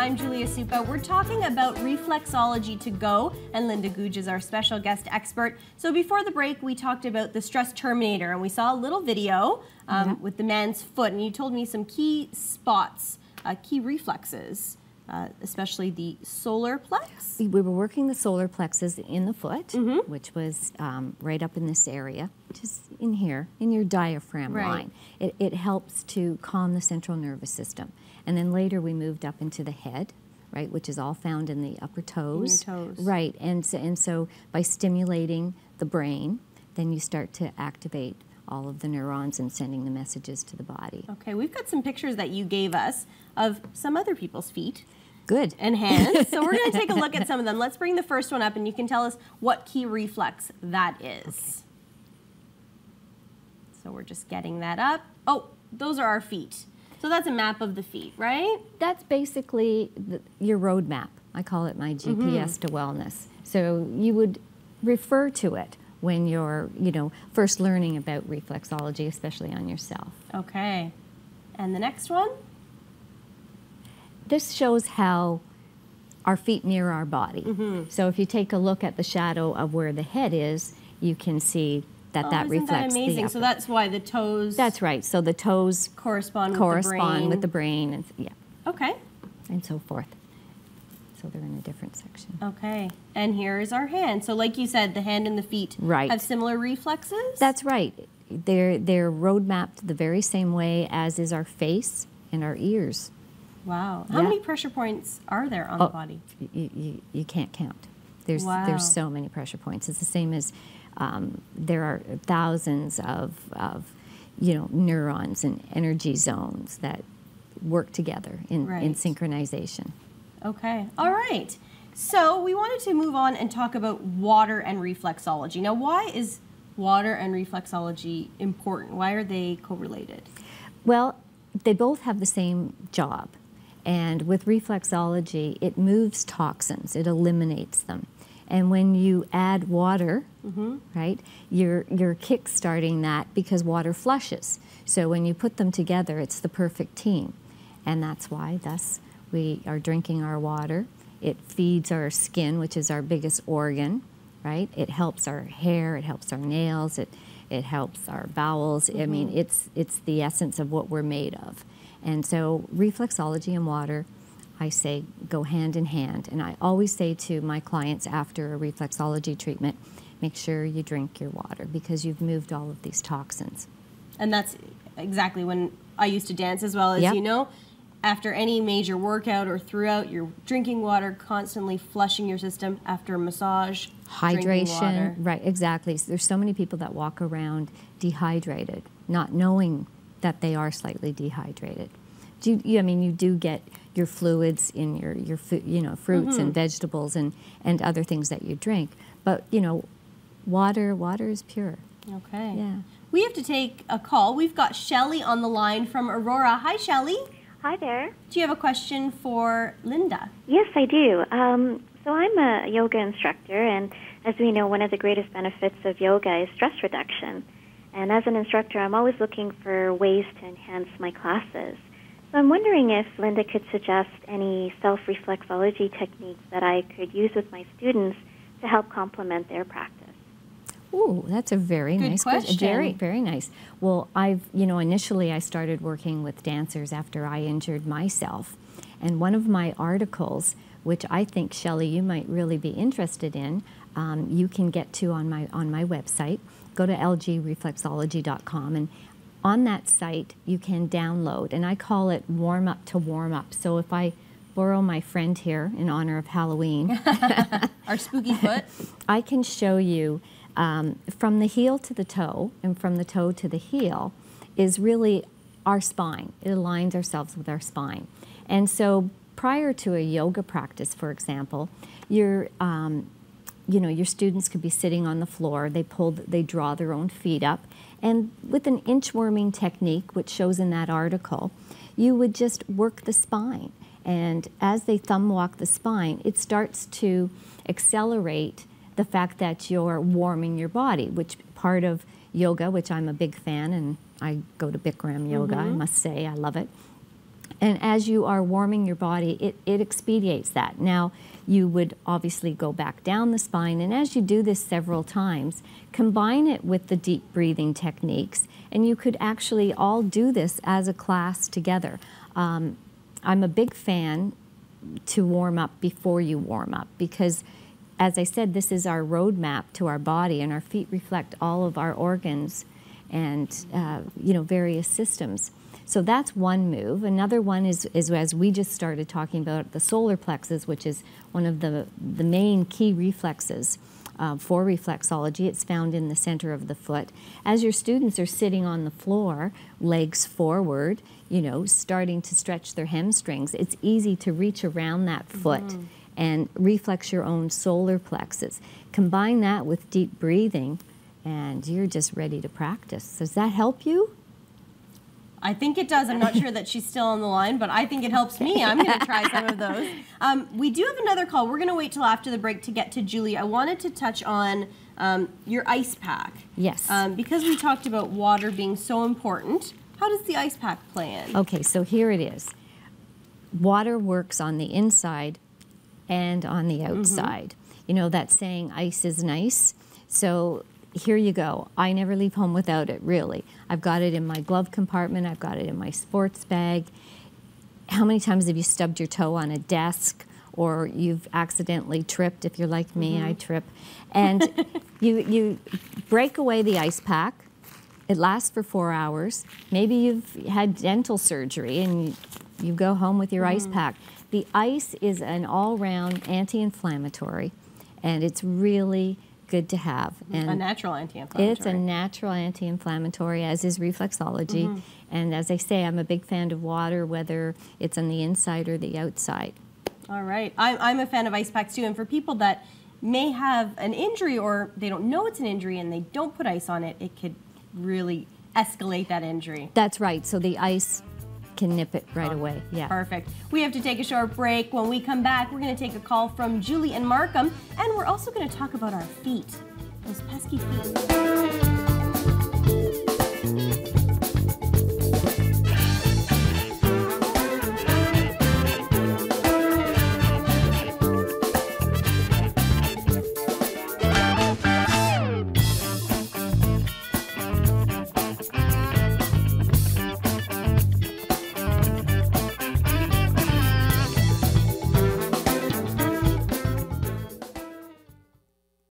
I'm Julia Supa. We're talking about reflexology to go, and Linda Googh is our special guest expert. So before the break, we talked about the stress terminator, and we saw a little video with the man's foot, and you told me some key spots, key reflexes, especially the solar plex. We were working the solar plexus in the foot, which was right up in this area, just in here, in your diaphragm line. It helps to calm the central nervous system. And then later we moved up into the head, right, which is all found in the upper toes. In your toes. Right, and so by stimulating the brain, then you start to activate all of the neurons and sending the messages to the body. Okay, we've got some pictures that you gave us of some other people's feet. Good. And hands. So we're going to take a look at some of them. Let's bring the first one up and you can tell us what key reflex that is. Okay. So we're just getting that up. Oh, those are our feet. So that's a map of the feet, right? That's basically your roadmap. I call it my GPS to wellness. So you would refer to it when you're, first learning about reflexology, especially on yourself. Okay. And the next one? This shows how our feet mirror our body. So if you take a look at the shadow of where the head is, you can see that that reflects that amazing? the upper. So that's why the toes. That's right. So the toes correspond with the brain, and okay, and so forth. So they're in a different section. Okay. And here is our hand. So like you said, the hand and the feet have similar reflexes. That's right. They're road mapped the very same way as is our face and our ears. Wow. How many pressure points are there on the body? You can't count. There's so many pressure points. It's the same as there are thousands of neurons and energy zones that work together in synchronization. Okay. All right. So we wanted to move on and talk about water and reflexology. Now, why is water and reflexology important? Why are they correlated? Well, they both have the same job. And with reflexology, it moves toxins, it eliminates them. And when you add water, right, you're kick-starting that because water flushes. So when you put them together, it's the perfect team. And that's why, thus, we are drinking our water. It feeds our skin, which is our biggest organ, right? It helps our hair, it helps our nails, it helps our bowels. I mean, it's the essence of what we're made of. And so reflexology and water, I say, go hand in hand. And I always say to my clients after a reflexology treatment, make sure you drink your water because you've moved all of these toxins. And that's exactly when I used to dance as well, as you know. After any major workout or throughout, you're drinking water, constantly flushing your system after a massage. Hydration, right, exactly. So there's so many people that walk around dehydrated, not knowing that they are slightly dehydrated. I mean, you do get your fluids in your fruits and vegetables and other things that you drink, but water is pure. Okay. Yeah. We have to take a call. We've got Shelley on the line from Aurora. Hi, Shelley. Hi there. Do you have a question for Linda? Yes, I do. So I'm a yoga instructor, and as we know, one of the greatest benefits of yoga is stress reduction. And as an instructor, I'm always looking for ways to enhance my classes. So I'm wondering if Linda could suggest any self-reflexology techniques that I could use with my students to help complement their practice. Ooh, that's a very nice question. Very, very nice. Well, initially I started working with dancers after I injured myself. And one of my articles, which I think, Shelley, you might really be interested in, you can get to on my website. Go to lgreflexology.com, and on that site you can download, and I call it warm up to warm up. So if I borrow my friend here in honor of Halloween, our spooky foot, I can show you from the heel to the toe and from the toe to the heel is really our spine. It aligns ourselves with our spine. And so prior to a yoga practice, for example, your students could be sitting on the floor, they draw their own feet up, and with an inchworming technique, which shows in that article, you would just work the spine. And as they thumb walk the spine, it starts to accelerate the fact that you're warming your body, which part of yoga, which I'm a big fan, and I go to Bikram yoga, I must say, I love it. And as you are warming your body, it expedites that. Now, you would obviously go back down the spine, and as you do this several times, combine it with the deep breathing techniques, and you could actually all do this as a class together. I'm a big fan to warm up before you warm up, because as I said, this is our roadmap to our body, and our feet reflect all of our organs and various systems. So that's one move. Another one is as we just started talking about, the solar plexus, which is one of the main key reflexes for reflexology. It's found in the center of the foot. As your students are sitting on the floor, legs forward, starting to stretch their hamstrings, it's easy to reach around that foot and reflex your own solar plexus. Combine that with deep breathing, and you're just ready to practice. Does that help you? I think it does. I'm not sure that she's still on the line, but I think it helps me. I'm going to try some of those. We do have another call. We're going to wait till after the break to get to Julie. I wanted to touch on your ice pack. Yes. Because we talked about water being so important, how does the ice pack play in? Okay, so here it is. Water works on the inside and on the outside. You know that saying, ice is nice? So here you go. I never leave home without it, really. I've got it in my glove compartment. I've got it in my sports bag. How many times have you stubbed your toe on a desk, or you've accidentally tripped? If you're like me, I trip. And you break away the ice pack. It lasts for 4 hours. Maybe you've had dental surgery and you go home with your ice pack. The ice is an all-round anti-inflammatory, and it's really good to have. And a natural anti-inflammatory. It's a natural anti-inflammatory, as is reflexology. And as I say, I'm a big fan of water, whether it's on the inside or the outside. All right. I'm a fan of ice packs too, and for people that may have an injury or they don't know it's an injury and they don't put ice on it, it could really escalate that injury. That's right. So the ice can nip it right away. Yeah. Perfect. We have to take a short break. When we come back, we're going to take a call from Julie and Markham, and we're also going to talk about our feet, those pesky feet.